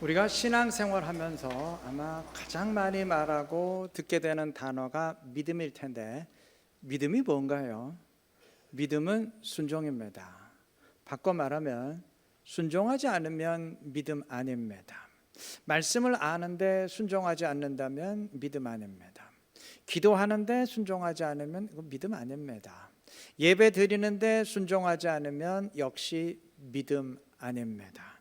우리가 신앙생활 하면서 아마 가장 많이 말하고 듣게 되는 단어가 믿음일 텐데, 믿음이 뭔가요? 믿음은 순종입니다. 바꿔 말하면 순종하지 않으면 믿음 아닙니다. 말씀을 아는데 순종하지 않는다면 믿음 아닙니다. 기도하는데 순종하지 않으면 이거 믿음 아닙니다. 예배 드리는데 순종하지 않으면 역시 믿음 아닙니다.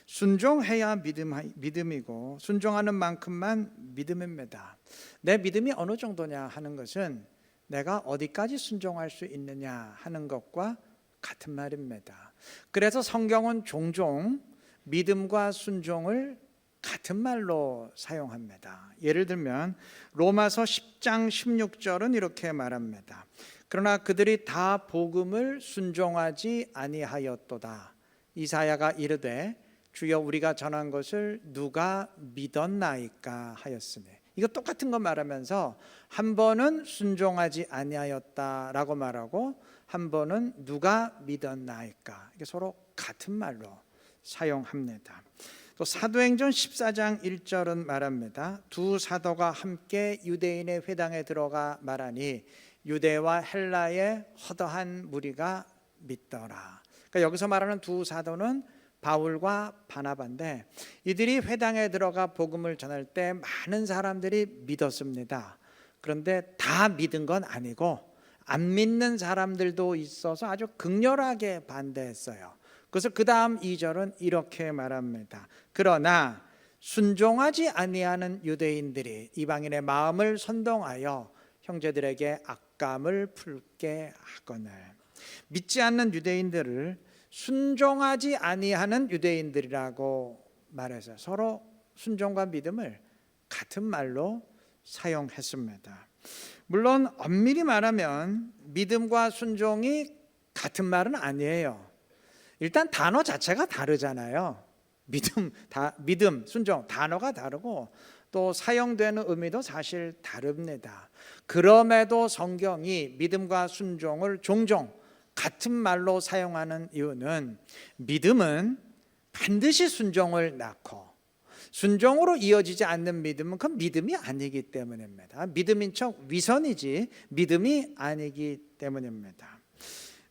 순종해야 믿음이고 순종하는 만큼만 믿음입니다. 내 믿음이 어느 정도냐 하는 것은 내가 어디까지 순종할 수 있느냐 하는 것과 같은 말입니다. 그래서 성경은 종종 믿음과 순종을 같은 말로 사용합니다. 예를 들면 로마서 10장 16절은 이렇게 말합니다. 그러나 그들이 다 복음을 순종하지 아니하였도다. 이사야가 이르되 주여 우리가 전한 것을 누가 믿었나이까 하였으니, 이거 똑같은 거 말하면서 한 번은 순종하지 아니하였다라고 말하고 한 번은 누가 믿었나이까, 이게 서로 같은 말로 사용합니다. 또 사도행전 14장 1절은 말합니다. 두 사도가 함께 유대인의 회당에 들어가 말하니 유대와 헬라의 허다한 무리가 믿더라. 그러니까 여기서 말하는 두 사도는 바울과 바나바인데, 이들이 회당에 들어가 복음을 전할 때 많은 사람들이 믿었습니다. 그런데 다 믿은 건 아니고 안 믿는 사람들도 있어서 아주 극렬하게 반대했어요. 그래서 그 다음 2절은 이렇게 말합니다. 그러나 순종하지 아니하는 유대인들이 이방인의 마음을 선동하여 형제들에게 악감을 풀게 하거늘. 믿지 않는 유대인들을 순종하지 아니하는 유대인들이라고 말해서 서로 순종과 믿음을 같은 말로 사용했습니다. 물론 엄밀히 말하면 믿음과 순종이 같은 말은 아니에요. 일단 단어 자체가 다르잖아요. 믿음, 순종 단어가 다르고 또 사용되는 의미도 사실 다릅니다. 그럼에도 성경이 믿음과 순종을 종종 같은 말로 사용하는 이유는 믿음은 반드시 순종을 낳고 순종으로 이어지지 않는 믿음은 그건 믿음이 아니기 때문입니다. 믿음인 척 위선이지 믿음이 아니기 때문입니다.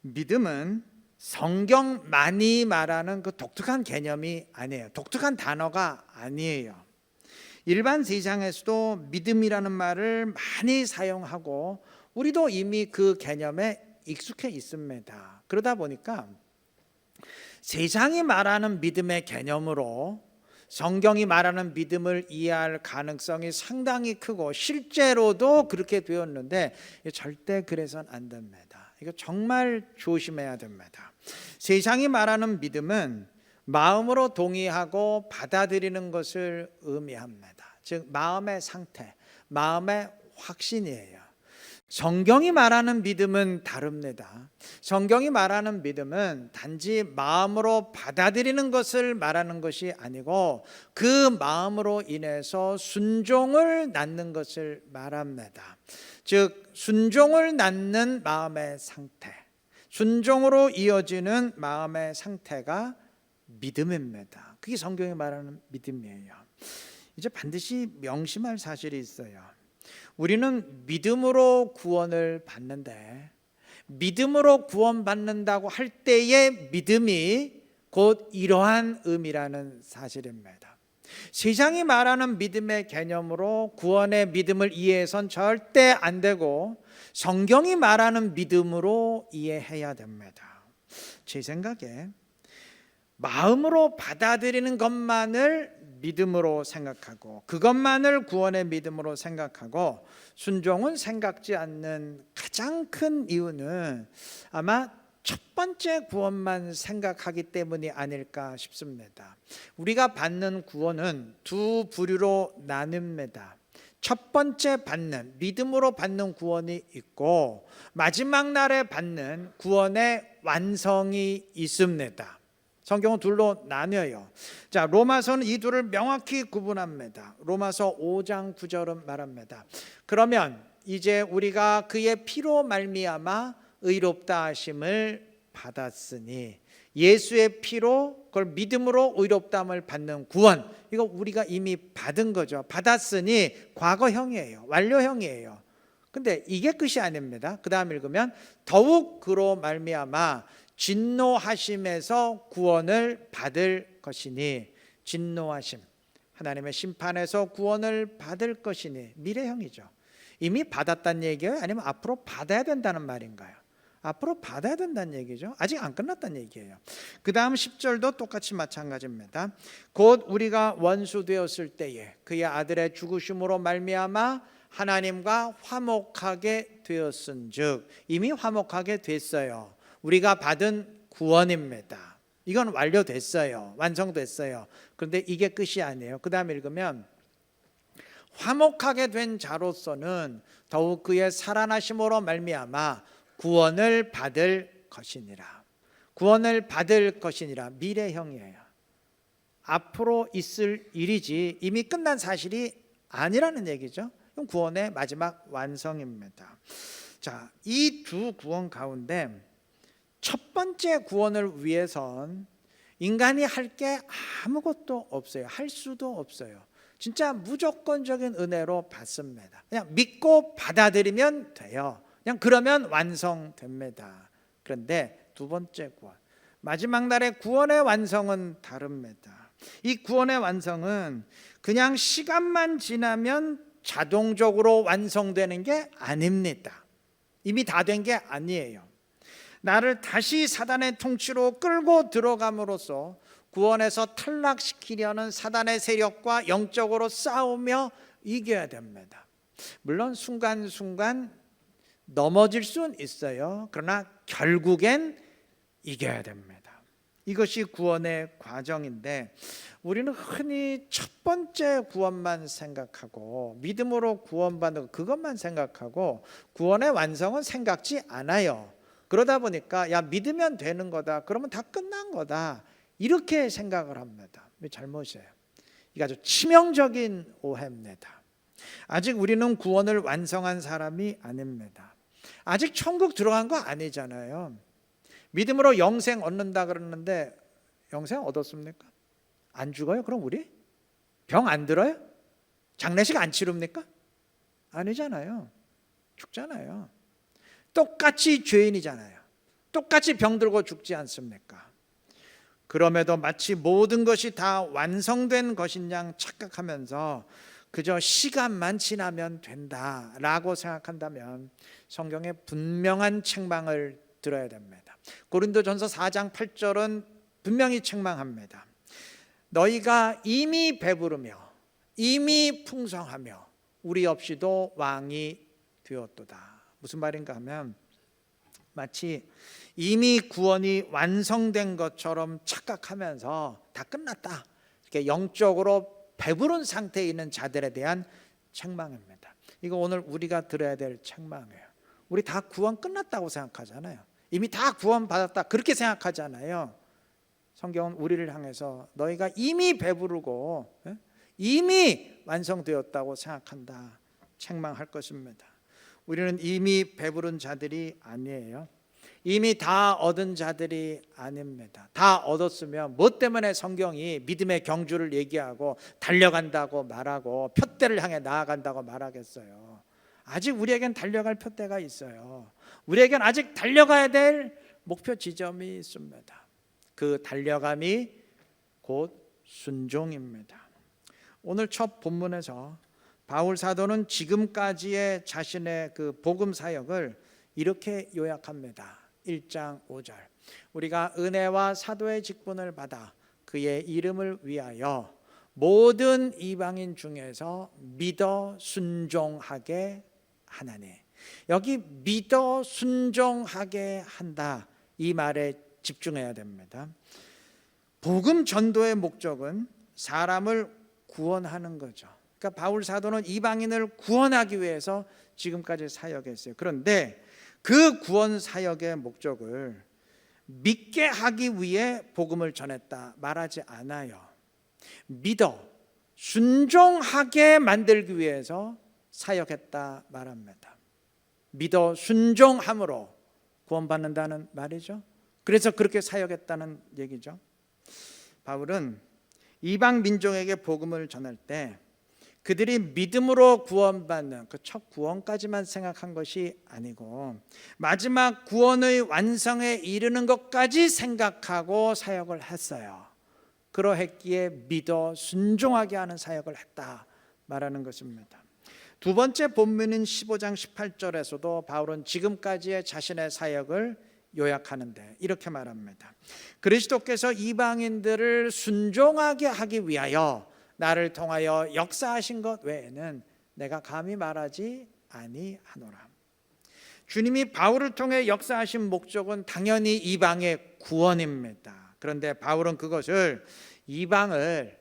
믿음은 성경만이 말하는 그 독특한 개념이 아니에요. 독특한 단어가 아니에요. 일반 세상에서도 믿음이라는 말을 많이 사용하고 우리도 이미 그 개념에 익숙해 있습니다. 그러다 보니까 세상이 말하는 믿음의 개념으로 성경이 말하는 믿음을 이해할 가능성이 상당히 크고 실제로도 그렇게 되었는데 절대 그래서는 안 됩니다. 이거 정말 조심해야 됩니다. 세상이 말하는 믿음은 마음으로 동의하고 받아들이는 것을 의미합니다. 즉 마음의 상태, 마음의 확신이에요. 성경이 말하는 믿음은 다릅니다. 성경이 말하는 믿음은 단지 마음으로 받아들이는 것을 말하는 것이 아니고 그 마음으로 인해서 순종을 낳는 것을 말합니다. 즉 순종을 낳는 마음의 상태, 순종으로 이어지는 마음의 상태가 믿음입니다. 그게 성경이 말하는 믿음이에요. 이제 반드시 명심할 사실이 있어요. 우리는 믿음으로 구원을 받는데 믿음으로 구원받는다고 할 때의 믿음이 곧 이러한 의미라는 사실입니다. 세상이 말하는 믿음의 개념으로 구원의 믿음을 이해해서는 절대 안 되고 성경이 말하는 믿음으로 이해해야 됩니다. 제 생각에 마음으로 받아들이는 것만을 믿음으로 생각하고 그것만을 구원의 믿음으로 생각하고 순종은 생각지 않는 가장 큰 이유는 아마 첫 번째 구원만 생각하기 때문이 아닐까 싶습니다. 우리가 받는 구원은 두 부류로 나뉩니다. 첫 번째 받는 믿음으로 받는 구원이 있고 마지막 날에 받는 구원의 완성이 있습니다. 성경은 둘로 나뉘어요. 자, 로마서는 이 둘을 명확히 구분합니다. 로마서 5장 9절은 말합니다. 그러면 이제 우리가 그의 피로 말미암아 의롭다 하심을 받았으니 예수의 피로 그걸 믿음으로 의롭다함을 받는 구원, 이거 우리가 이미 받은 거죠. 받았으니 과거형이에요. 완료형이에요. 근데 이게 끝이 아닙니다. 그 다음 읽으면 더욱 그로 말미암아 진노하심에서 구원을 받을 것이니, 진노하심, 하나님의 심판에서 구원을 받을 것이니, 미래형이죠. 이미 받았다는 얘기예요? 아니면 앞으로 받아야 된다는 말인가요? 앞으로 받아야 된다는 얘기죠. 아직 안 끝났다는 얘기예요. 그 다음 10절도 똑같이 마찬가지입니다. 곧 우리가 원수 되었을 때에 그의 아들의 죽으심으로 말미암아 하나님과 화목하게 되었은즉, 이미 화목하게 됐어요. 우리가 받은 구원입니다. 이건 완료됐어요. 완성됐어요. 그런데 이게 끝이 아니에요. 그 다음 읽으면 화목하게 된 자로서는 더욱 그의 살아나심으로 말미암아 구원을 받을 것이니라. 구원을 받을 것이니라. 미래형이에요. 앞으로 있을 일이지 이미 끝난 사실이 아니라는 얘기죠. 구원의 마지막 완성입니다. 자, 이 두 구원 가운데 첫 번째 구원을 위해선 인간이 할 게 아무것도 없어요. 할 수도 없어요. 진짜 무조건적인 은혜로 받습니다. 그냥 믿고 받아들이면 돼요. 그냥 그러면 완성됩니다. 그런데 두 번째 구원, 마지막 날의 구원의 완성은 다릅니다. 이 구원의 완성은 그냥 시간만 지나면 자동적으로 완성되는 게 아닙니다. 이미 다 된 게 아니에요. 나를 다시 사단의 통치로 끌고 들어감으로써 구원에서 탈락시키려는 사단의 세력과 영적으로 싸우며 이겨야 됩니다. 물론 순간순간 넘어질 수는 있어요. 그러나 결국엔 이겨야 됩니다. 이것이 구원의 과정인데, 우리는 흔히 첫 번째 구원만 생각하고 믿음으로 구원받는 그것만 생각하고 구원의 완성은 생각지 않아요. 그러다 보니까 야, 믿으면 되는 거다, 그러면 다 끝난 거다, 이렇게 생각을 합니다. 잘못이에요. 이게 아주 치명적인 오해입니다. 아직 우리는 구원을 완성한 사람이 아닙니다. 아직 천국 들어간 거 아니잖아요. 믿음으로 영생 얻는다 그러는데 영생 얻었습니까? 안 죽어요? 그럼 우리? 병 안 들어요? 장례식 안 치릅니까? 아니잖아요. 죽잖아요. 똑같이 죄인이잖아요. 똑같이 병들고 죽지 않습니까? 그럼에도 마치 모든 것이 다 완성된 것인 양 착각하면서 그저 시간만 지나면 된다라고 생각한다면 성경의 분명한 책망을 들어야 됩니다. 고린도전서 4장 8절은 분명히 책망합니다. 너희가 이미 배부르며 이미 풍성하며 우리 없이도 왕이 되었도다. 무슨 말인가 하면 마치 이미 구원이 완성된 것처럼 착각하면서 다 끝났다, 이렇게 영적으로 배부른 상태에 있는 자들에 대한 책망입니다. 이거 오늘 우리가 들어야 될 책망이에요. 우리 다 구원 끝났다고 생각하잖아요. 이미 다 구원 받았다 그렇게 생각하잖아요. 성경은 우리를 향해서 너희가 이미 배부르고 이미 완성되었다고 생각한다, 책망할 것입니다. 우리는 이미 배부른 자들이 아니에요. 이미 다 얻은 자들이 아닙니다. 다 얻었으면 뭐 때문에 성경이 믿음의 경주를 얘기하고 달려간다고 말하고 표대를 향해 나아간다고 말하겠어요. 아직 우리에겐 달려갈 표대가 있어요. 우리에겐 아직 달려가야 될 목표 지점이 있습니다. 그 달려감이 곧 순종입니다. 오늘 첫 본문에서 바울 사도는 지금까지의 자신의 그 복음 사역을 이렇게 요약합니다. 1장 5절, 우리가 은혜와 사도의 직분을 받아 그의 이름을 위하여 모든 이방인 중에서 믿어 순종하게 하나니. 여기 믿어 순종하게 한다, 이 말에 집중해야 됩니다. 복음 전도의 목적은 사람을 구원하는 거죠. 그러니까 바울 사도는 이방인을 구원하기 위해서 지금까지 사역했어요. 그런데 그 구원 사역의 목적을 믿게 하기 위해 복음을 전했다 말하지 않아요. 믿어 순종하게 만들기 위해서 사역했다 말합니다. 믿어 순종함으로 구원받는다는 말이죠. 그래서 그렇게 사역했다는 얘기죠. 바울은 이방 민족에게 복음을 전할 때 그들이 믿음으로 구원받는 그 첫 구원까지만 생각한 것이 아니고 마지막 구원의 완성에 이르는 것까지 생각하고 사역을 했어요. 그러했기에 믿어 순종하게 하는 사역을 했다 말하는 것입니다. 두 번째 본문인 15장 18절에서도 바울은 지금까지의 자신의 사역을 요약하는데 이렇게 말합니다. 그리스도께서 이방인들을 순종하게 하기 위하여 나를 통하여 역사하신 것 외에는 내가 감히 말하지 아니하노라. 주님이 바울을 통해 역사하신 목적은 당연히 이방의 구원입니다. 그런데 바울은 그것을 이방을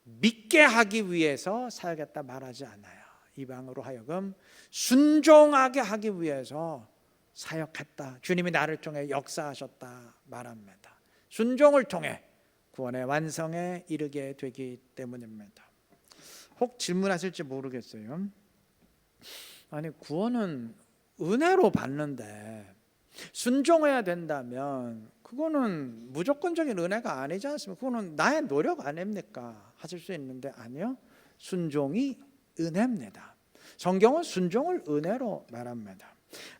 믿게 하기 위해서 사역했다 말하지 않아요. 이방으로 하여금 순종하게 하기 위해서 사역했다. 주님이 나를 통해 역사하셨다 말합니다. 순종을 통해 구원의 완성에 이르게 되기 때문입니다. 혹 질문하실지 모르겠어요. 아니 구원은 은혜로 받는데 순종해야 된다면 그거는 무조건적인 은혜가 아니지 않습니까? 그거는 나의 노력 아닙니까? 하실 수 있는데 아니요. 순종이 은혜입니다. 성경은 순종을 은혜로 말합니다.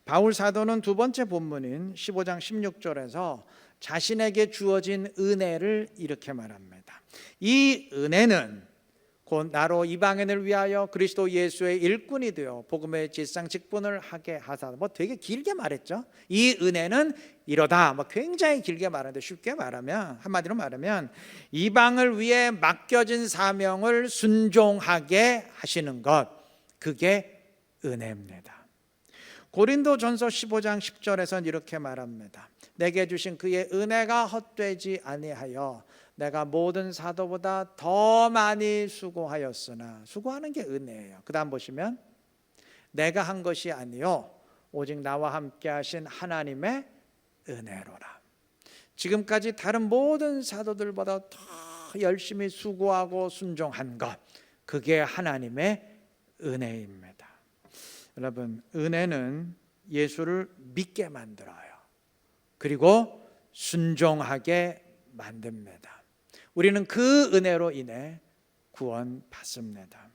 바울 사도는 두 번째 본문인 15장 16절에서 자신에게 주어진 은혜를 이렇게 말합니다. 이 은혜는 곧 나로 이방인을 위하여 그리스도 예수의 일꾼이 되어 복음의 질상 직분을 하게 하사. 되게 길게 말했죠. 이 은혜는 이러다. 굉장히 길게 말하는데 쉽게 말하면, 한마디로 말하면 이방을 위해 맡겨진 사명을 순종하게 하시는 것, 그게 은혜입니다. 고린도전서 15장 10절에서는 이렇게 말합니다. 내게 주신 그의 은혜가 헛되지 아니하여 내가 모든 사도보다 더 많이 수고하였으나. 수고하는 게 은혜예요. 그 다음 보시면 내가 한 것이 아니요 오직 나와 함께 하신 하나님의 은혜로라. 지금까지 다른 모든 사도들보다 더 열심히 수고하고 순종한 것, 그게 하나님의 은혜입니다. 여러분, 은혜는 예수를 믿게 만들어요. 그리고 순종하게 만듭니다. 우리는 그 은혜로 인해 구원받습니다.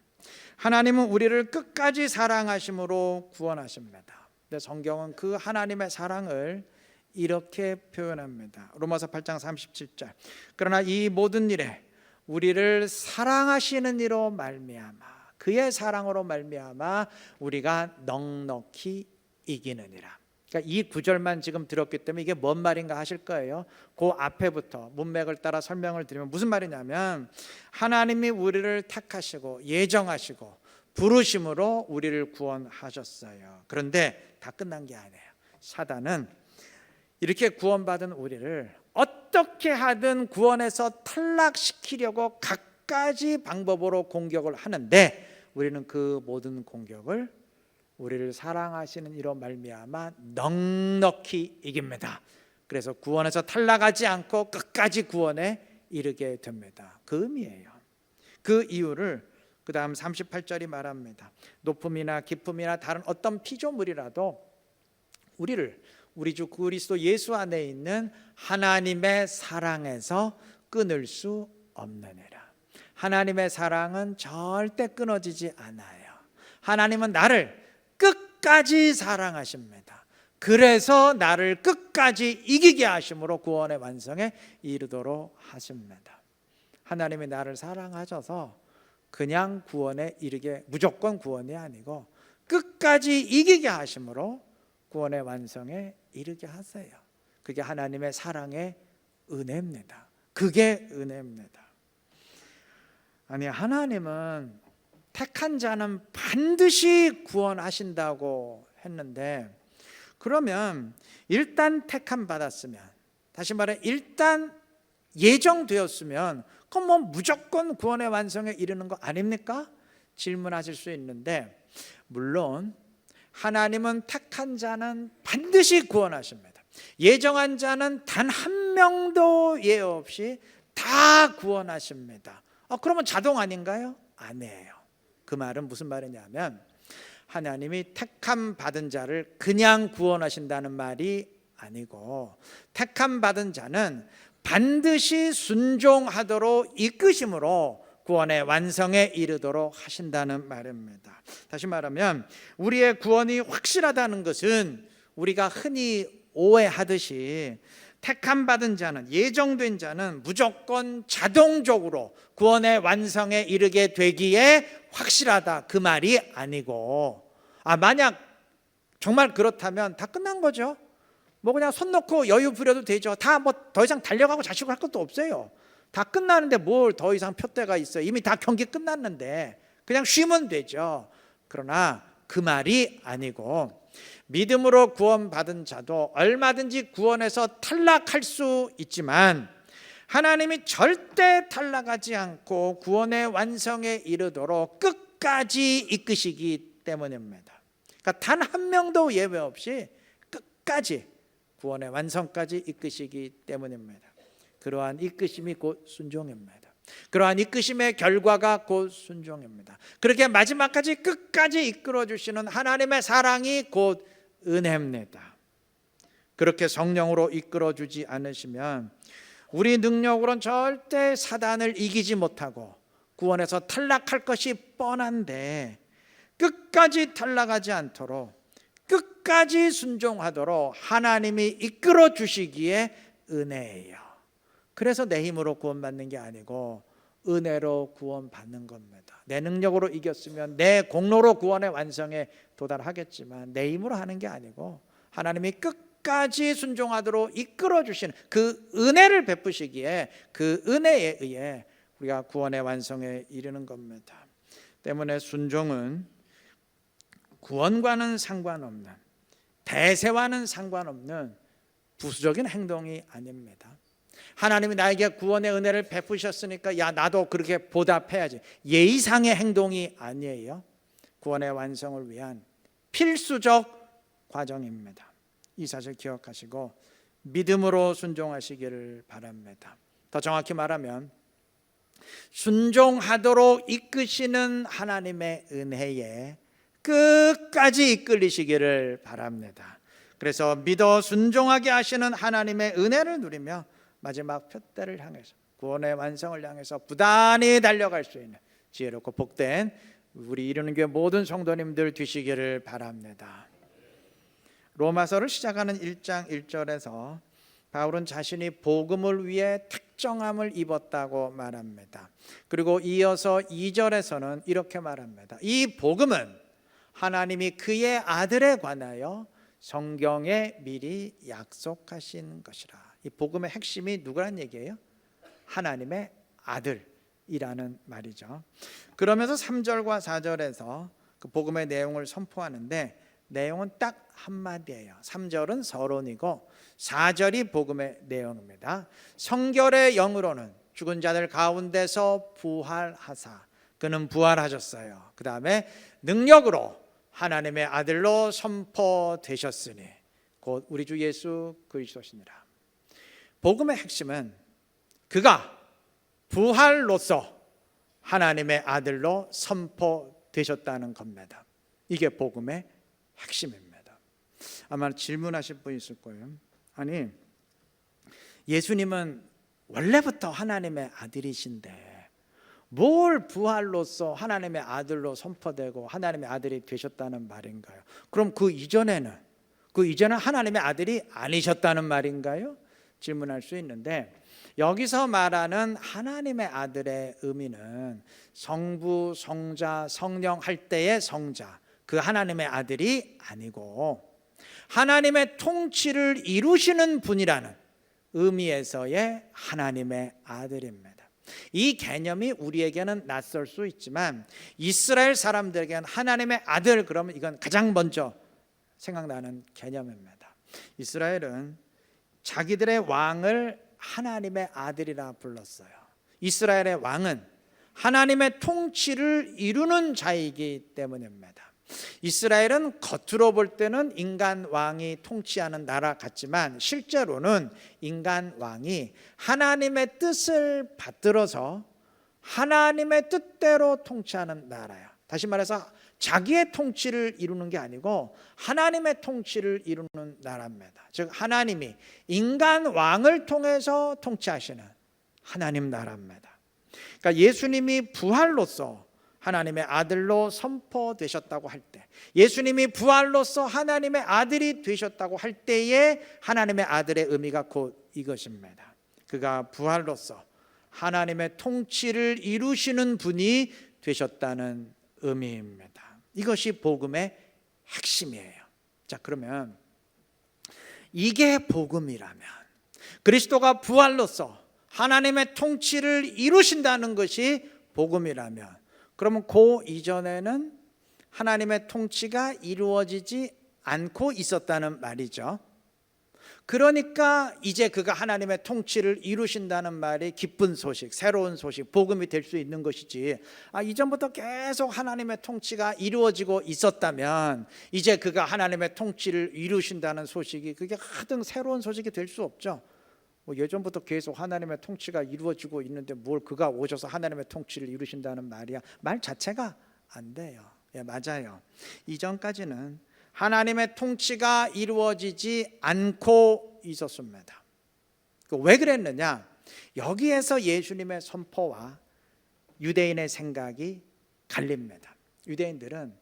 하나님은 우리를 끝까지 사랑하심으로 구원하십니다. 근데 성경은 그 하나님의 사랑을 이렇게 표현합니다. 로마서 8장 37절. 그러나 이 모든 일에 우리를 사랑하시는 이로 말미암아, 그의 사랑으로 말미암아 우리가 넉넉히 이기느니라. 그러니까 이 구절만 지금 들었기 때문에 이게 뭔 말인가 하실 거예요. 그 앞에부터 문맥을 따라 설명을 드리면 무슨 말이냐면 하나님이 우리를 택하시고 예정하시고 부르심으로 우리를 구원하셨어요. 그런데 다 끝난 게 아니에요. 사단은 이렇게 구원받은 우리를 어떻게 하든 구원에서 탈락시키려고 갖가지 방법으로 공격을 하는데 우리는 그 모든 공격을 우리를 사랑하시는 이로 말미암아 넉넉히 이깁니다. 그래서 구원에서 탈락하지 않고 끝까지 구원에 이르게 됩니다. 그 의미예요. 그 이유를 그 다음 38절이 말합니다. 높음이나 깊음이나 다른 어떤 피조물이라도 우리를 우리 주 그리스도 예수 안에 있는 하나님의 사랑에서 끊을 수 없느니라. 하나님의 사랑은 절대 끊어지지 않아요. 하나님은 나를 끝까지 사랑하십니다. 그래서 나를 끝까지 이기게 하심으로 구원의 완성에 이르도록 하십니다. 하나님이 나를 사랑하셔서 그냥 구원에 이르게, 무조건 구원이 아니고 끝까지 이기게 하심으로 구원의 완성에 이르게 하세요. 그게 하나님의 사랑의 은혜입니다. 그게 은혜입니다. 아니, 하나님은 택한 자는 반드시 구원하신다고 했는데, 그러면 일단 택함 받았으면, 다시 말해 일단 예정되었으면 그럼 무조건 구원의 완성에 이르는 거 아닙니까? 질문하실 수 있는데, 물론 하나님은 택한 자는 반드시 구원하십니다. 예정한 자는 단 한 명도 예 없이 다 구원하십니다. 그러면 자동 아닌가요? 아니에요. 그 말은 무슨 말이냐면 하나님이 택함 받은 자를 그냥 구원하신다는 말이 아니고, 택함 받은 자는 반드시 순종하도록 이끄심으로 구원의 완성에 이르도록 하신다는 말입니다. 다시 말하면 우리의 구원이 확실하다는 것은 우리가 흔히 오해하듯이 택함 받은 자는, 예정된 자는 무조건 자동적으로 구원의 완성에 이르게 되기에 확실하다, 그 말이 아니고, 만약 정말 그렇다면 다 끝난 거죠. 뭐 그냥 손 놓고 여유 부려도 되죠. 다 뭐 더 이상 달려가고 자식을 할 것도 없어요. 다 끝나는데 뭘 더 이상 표대가 있어요. 이미 다 경기 끝났는데 그냥 쉬면 되죠. 그러나 그 말이 아니고, 믿음으로 구원받은 자도 얼마든지 구원에서 탈락할 수 있지만 하나님이 절대 탈락하지 않고 구원의 완성에 이르도록 끝까지 이끄시기 때문입니다. 그러니까 단 한 명도 예외 없이 끝까지 구원의 완성까지 이끄시기 때문입니다. 그러한 이끄심이 곧 순종입니다. 그러한 이끄심의 결과가 곧 순종입니다. 그렇게 마지막까지 끝까지 이끌어 주시는 하나님의 사랑이 곧 은혜입니다. 그렇게 성령으로 이끌어 주지 않으시면 우리 능력으로는 절대 사단을 이기지 못하고 구원에서 탈락할 것이 뻔한데, 끝까지 탈락하지 않도록 끝까지 순종하도록 하나님이 이끌어 주시기에 은혜예요. 그래서 내 힘으로 구원받는 게 아니고 은혜로 구원받는 겁니다. 내 능력으로 이겼으면 내 공로로 구원의 완성에 도달하겠지만 내 힘으로 하는 게 아니고 하나님이 끝까지 순종하도록 이끌어 주시는 그 은혜를 베푸시기에 그 은혜에 의해 우리가 구원의 완성에 이르는 겁니다. 때문에 순종은 구원과는 상관없는, 대세와는 상관없는 부수적인 행동이 아닙니다. 하나님이 나에게 구원의 은혜를 베푸셨으니까 나도 그렇게 보답해야지, 예의상의 행동이 아니에요. 구원의 완성을 위한 필수적 과정입니다. 이 사실 기억하시고 믿음으로 순종하시기를 바랍니다. 더 정확히 말하면 순종하도록 이끄시는 하나님의 은혜에 끝까지 이끌리시기를 바랍니다. 그래서 믿어 순종하게 하시는 하나님의 은혜를 누리며 마지막 표대를 향해서, 구원의 완성을 향해서 부단히 달려갈 수 있는 지혜롭고 복된 우리 이루는 교회 모든 성도님들 되시기를 바랍니다. 로마서를 시작하는 1장 1절에서 바울은 자신이 복음을 위해 택정함을 입었다고 말합니다. 그리고 이어서 2절에서는 이렇게 말합니다. 이 복음은 하나님이 그의 아들에 관하여 성경에 미리 약속하신 것이라. 이 복음의 핵심이 누구란 얘기예요? 하나님의 아들이라는 말이죠. 그러면서 3절과 4절에서 그 복음의 내용을 선포하는데 내용은 딱 한마디예요. 3절은 서론이고 4절이 복음의 내용입니다. 성결의 영으로는 죽은 자들 가운데서 부활하사, 그는 부활하셨어요. 그 다음에 능력으로 하나님의 아들로 선포되셨으니 곧 우리 주 예수 그리스도시니라. 복음의 핵심은 그가 부활로서 하나님의 아들로 선포되셨다는 겁니다. 이게 복음의 핵심입니다. 아마 질문하실 분 있을 거예요. 아니, 예수님은 원래부터 하나님의 아들이신데 뭘 부활로서 하나님의 아들로 선포되고 하나님의 아들이 되셨다는 말인가요? 그럼 그 이전에는 하나님의 아들이 아니셨다는 말인가요? 질문할 수 있는데, 여기서 말하는 하나님의 아들의 의미는 성부, 성자, 성령 할 때의 성자, 그 하나님의 아들이 아니고 하나님의 통치를 이루시는 분이라는 의미에서의 하나님의 아들입니다. 이 개념이 우리에게는 낯설 수 있지만 이스라엘 사람들에게는 하나님의 아들 그러면 이건 가장 먼저 생각나는 개념입니다. 이스라엘은 자기들의 왕을 하나님의 아들이라 불렀어요. 이스라엘의 왕은 하나님의 통치를 이루는 자이기 때문입니다. 이스라엘은 겉으로 볼 때는 인간 왕이 통치하는 나라 같지만 실제로는 인간 왕이 하나님의 뜻을 받들어서 하나님의 뜻대로 통치하는 나라야. 다시 말해서 자기의 통치를 이루는 게 아니고 하나님의 통치를 이루는 나라입니다. 즉 하나님이 인간 왕을 통해서 통치하시는 하나님 나라입니다. 그러니까 예수님이 부활로서 하나님의 아들로 선포되셨다고 할 때, 예수님이 부활로서 하나님의 아들이 되셨다고 할 때에 하나님의 아들의 의미가 곧 이것입니다. 그가 부활로서 하나님의 통치를 이루시는 분이 되셨다는 의미입니다. 이것이 복음의 핵심이에요. 자, 그러면 이게 복음이라면, 그리스도가 부활로서 하나님의 통치를 이루신다는 것이 복음이라면, 그러면 그 이전에는 하나님의 통치가 이루어지지 않고 있었다는 말이죠. 그러니까 이제 그가 하나님의 통치를 이루신다는 말이 기쁜 소식, 새로운 소식, 복음이 될 수 있는 것이지, 이전부터 계속 하나님의 통치가 이루어지고 있었다면 이제 그가 하나님의 통치를 이루신다는 소식이 그게 하등 새로운 소식이 될 수 없죠. 예전부터 계속 하나님의 통치가 이루어지고 있는데 뭘 그가 오셔서 하나님의 통치를 이루신다는 말이야. 말 자체가 안 돼요. 예, 맞아요. 이전까지는 하나님의 통치가 이루어지지 않고 있었습니다. 왜 그랬느냐? 여기에서 예수님의 선포와 유대인의 생각이 갈립니다. 유대인들은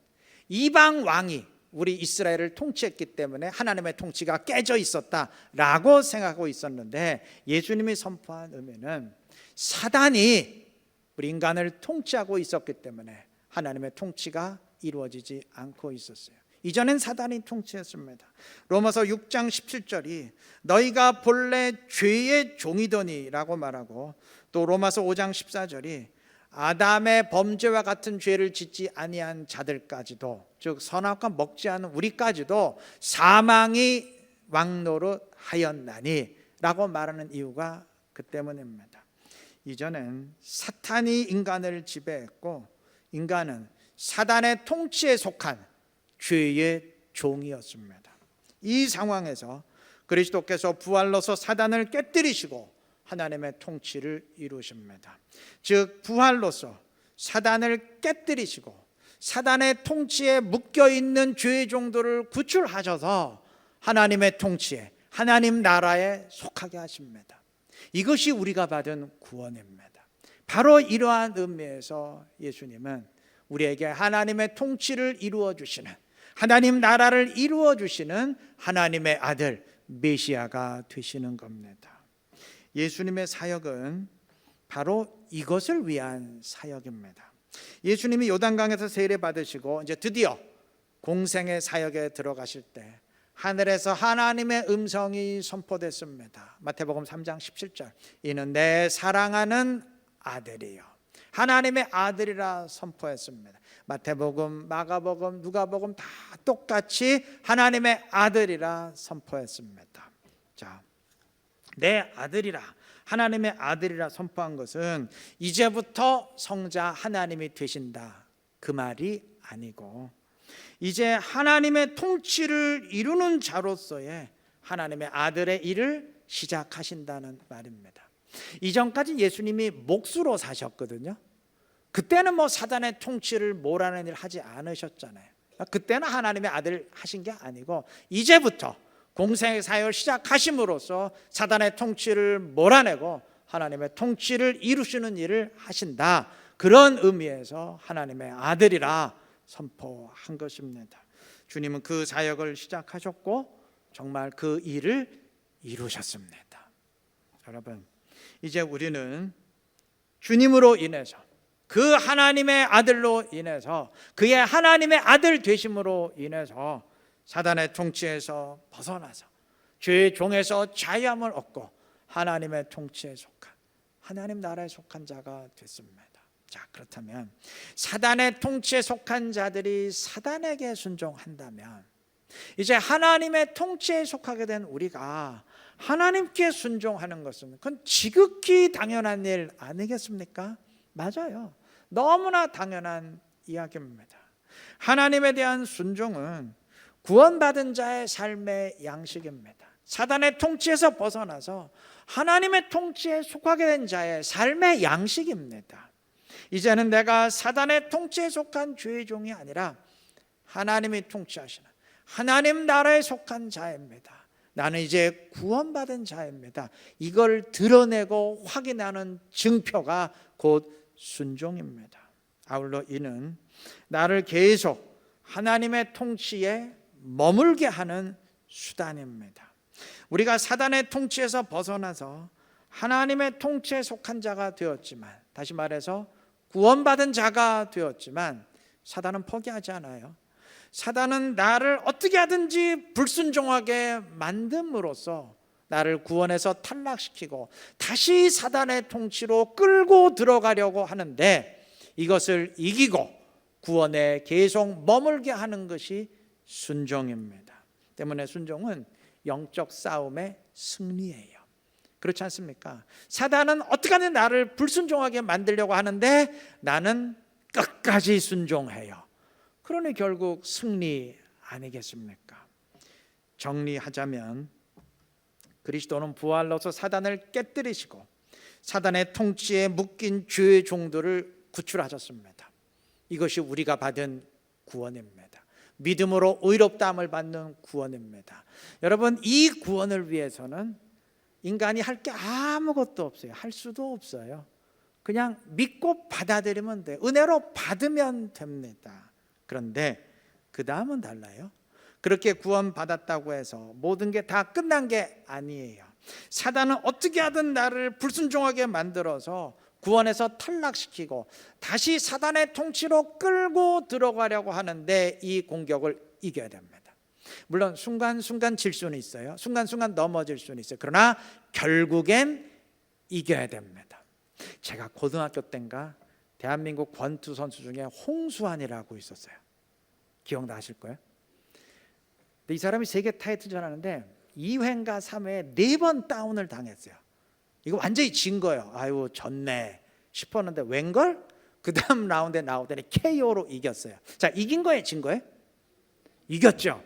이방 왕이 우리 이스라엘을 통치했기 때문에 하나님의 통치가 깨져 있었다라고 생각하고 있었는데, 예수님이 선포한 의미는 사단이 우리 인간을 통치하고 있었기 때문에 하나님의 통치가 이루어지지 않고 있었어요. 이전엔 사단이 통치했습니다. 로마서 6장 17절이 너희가 본래 죄의 종이더니 라고 말하고, 또 로마서 5장 14절이 아담의 범죄와 같은 죄를 짓지 아니한 자들까지도, 즉 선악과 먹지 않은 우리까지도 사망이 왕노릇하였나니 라고 말하는 이유가 그 때문입니다. 이전엔 사탄이 인간을 지배했고 인간은 사단의 통치에 속한 죄의 종이었습니다. 이 상황에서 그리스도께서 부활로서 사단을 깨뜨리시고 하나님의 통치를 이루십니다. 즉 부활로서 사단을 깨뜨리시고 사단의 통치에 묶여있는 죄의 종들을 구출하셔서 하나님의 통치에, 하나님 나라에 속하게 하십니다. 이것이 우리가 받은 구원입니다. 바로 이러한 의미에서 예수님은 우리에게 하나님의 통치를 이루어 주시는, 하나님 나라를 이루어 주시는 하나님의 아들 메시아가 되시는 겁니다. 예수님의 사역은 바로 이것을 위한 사역입니다. 예수님이 요단강에서 세례 받으시고 이제 드디어 공생의 사역에 들어가실 때 하늘에서 하나님의 음성이 선포됐습니다. 마태복음 3장 17절, 이는 내 사랑하는 아들이요 하나님의 아들이라 선포했습니다. 마태복음, 마가복음, 누가복음 다 똑같이 하나님의 아들이라 선포했습니다. 자, 내 아들이라, 하나님의 아들이라 선포한 것은 이제부터 성자 하나님이 되신다 그 말이 아니고, 이제 하나님의 통치를 이루는 자로서의 하나님의 아들의 일을 시작하신다는 말입니다. 이전까지 예수님이 몫으로 사셨거든요. 그때는 사단의 통치를 몰아내는 일 하지 않으셨잖아요. 그때는 하나님의 아들 하신 게 아니고 이제부터 공생의 사역을 시작하심으로써 사단의 통치를 몰아내고 하나님의 통치를 이루시는 일을 하신다, 그런 의미에서 하나님의 아들이라 선포한 것입니다. 주님은 그 사역을 시작하셨고 정말 그 일을 이루셨습니다. 여러분, 이제 우리는 주님으로 인해서, 그 하나님의 아들로 인해서, 그의 하나님의 아들 되심으로 인해서 사단의 통치에서 벗어나서 죄의 종에서 자유함을 얻고 하나님의 통치에 속한, 하나님 나라에 속한 자가 됐습니다. 자, 그렇다면 사단의 통치에 속한 자들이 사단에게 순종한다면 이제 하나님의 통치에 속하게 된 우리가 하나님께 순종하는 것은 그건 지극히 당연한 일 아니겠습니까? 맞아요. 너무나 당연한 이야기입니다. 하나님에 대한 순종은 구원받은 자의 삶의 양식입니다. 사단의 통치에서 벗어나서 하나님의 통치에 속하게 된 자의 삶의 양식입니다. 이제는 내가 사단의 통치에 속한 죄의 종이 아니라 하나님이 통치하시는 하나님 나라에 속한 자입니다. 나는 이제 구원받은 자입니다. 이걸 드러내고 확인하는 증표가 곧 순종입니다. 아울러 이는 나를 계속 하나님의 통치에 머물게 하는 수단입니다. 우리가 사단의 통치에서 벗어나서 하나님의 통치에 속한 자가 되었지만, 다시 말해서 구원받은 자가 되었지만 사단은 포기하지 않아요. 사단은 나를 어떻게 하든지 불순종하게 만듦으로써 나를 구원해서 탈락시키고 다시 사단의 통치로 끌고 들어가려고 하는데, 이것을 이기고 구원에 계속 머물게 하는 것이 순종입니다. 때문에 순종은 영적 싸움의 승리예요. 그렇지 않습니까? 사단은 어떻게 하든 나를 불순종하게 만들려고 하는데 나는 끝까지 순종해요. 그러니 결국 승리 아니겠습니까? 정리하자면 그리스도는 부활로서 사단을 깨뜨리시고 사단의 통치에 묶인 죄의 종들을 구출하셨습니다. 이것이 우리가 받은 구원입니다. 믿음으로 의롭다함을 받는 구원입니다. 여러분, 이 구원을 위해서는 인간이 할 게 아무것도 없어요. 할 수도 없어요. 그냥 믿고 받아들이면 돼요. 은혜로 받으면 됩니다. 그런데 그 다음은 달라요. 그렇게 구원받았다고 해서 모든 게 다 끝난 게 아니에요. 사단은 어떻게 하든 나를 불순종하게 만들어서 구원에서 탈락시키고 다시 사단의 통치로 끌고 들어가려고 하는데, 이 공격을 이겨야 됩니다. 물론 순간순간 질 수는 있어요. 순간순간 넘어질 수는 있어요. 그러나 결국엔 이겨야 됩니다. 제가 고등학교 때인가 대한민국 권투 선수 중에 홍수환이라고 있었어요. 기억나실 거예요. 이 사람이 세계 타이틀전 하는데 2회인가 3회에 4번 다운을 당했어요. 이거 완전히 진 거예요. 아유, 졌네 싶었는데 웬걸? 그 다음 라운드에 나오더니 KO로 이겼어요. 자, 이긴 거예요, 진 거예요? 이겼죠.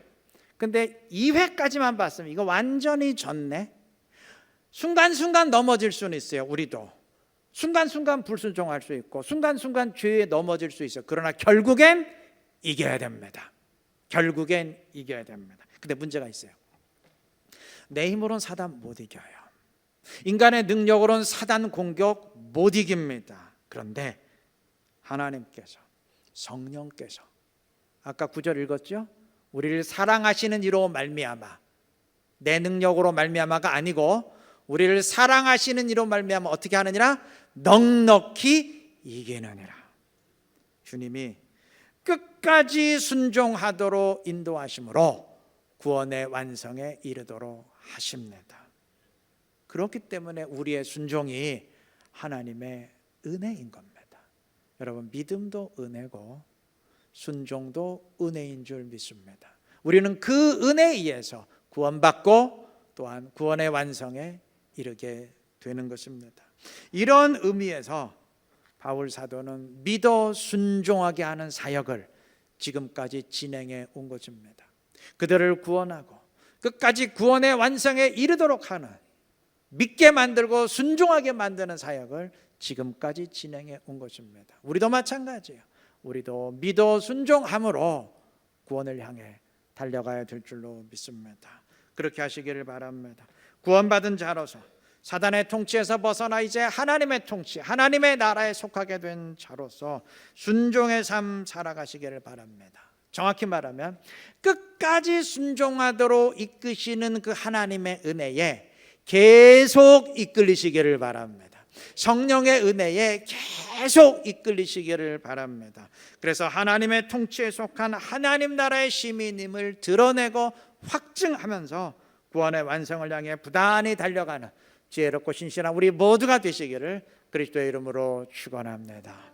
근데 2회까지만 봤으면 이거 완전히 졌네. 순간순간 넘어질 수는 있어요. 우리도 순간순간 불순종할 수 있고 순간순간 죄에 넘어질 수 있어요. 그러나 결국엔 이겨야 됩니다. 결국엔 이겨야 됩니다. 근데 문제가 있어요. 내 힘으로는 사단 못 이겨요. 인간의 능력으로는 사단 공격 못 이깁니다. 그런데 하나님께서, 성령께서, 아까 9절 읽었죠? 우리를 사랑하시는 이로 말미암아, 내 능력으로 말미암아가 아니고 우리를 사랑하시는 이로 말미암아 어떻게 하느니라? 넉넉히 이기느니라. 주님이 끝까지 순종하도록 인도하심으로 구원의 완성에 이르도록 하십니다. 그렇기 때문에 우리의 순종이 하나님의 은혜인 겁니다. 여러분, 믿음도 은혜고 순종도 은혜인 줄 믿습니다. 우리는 그 은혜에 의해서 구원받고 또한 구원의 완성에 이르게 되는 것입니다. 이런 의미에서 바울 사도는 믿어 순종하게 하는 사역을 지금까지 진행해 온 것입니다. 그들을 구원하고 끝까지 구원의 완성에 이르도록 하는, 믿게 만들고 순종하게 만드는 사역을 지금까지 진행해 온 것입니다. 우리도 마찬가지예요. 우리도 믿어 순종함으로 구원을 향해 달려가야 될 줄로 믿습니다. 그렇게 하시기를 바랍니다. 구원받은 자로서 사단의 통치에서 벗어나 이제 하나님의 통치, 하나님의 나라에 속하게 된 자로서 순종의 삶 살아가시기를 바랍니다. 정확히 말하면 끝까지 순종하도록 이끄시는 그 하나님의 은혜에 계속 이끌리시기를 바랍니다. 성령의 은혜에 계속 이끌리시기를 바랍니다. 그래서 하나님의 통치에 속한 하나님 나라의 시민임을 드러내고 확증하면서 구원의 완성을 향해 부단히 달려가는 지혜롭고 신실한 우리 모두가 되시기를 그리스도의 이름으로 축원합니다.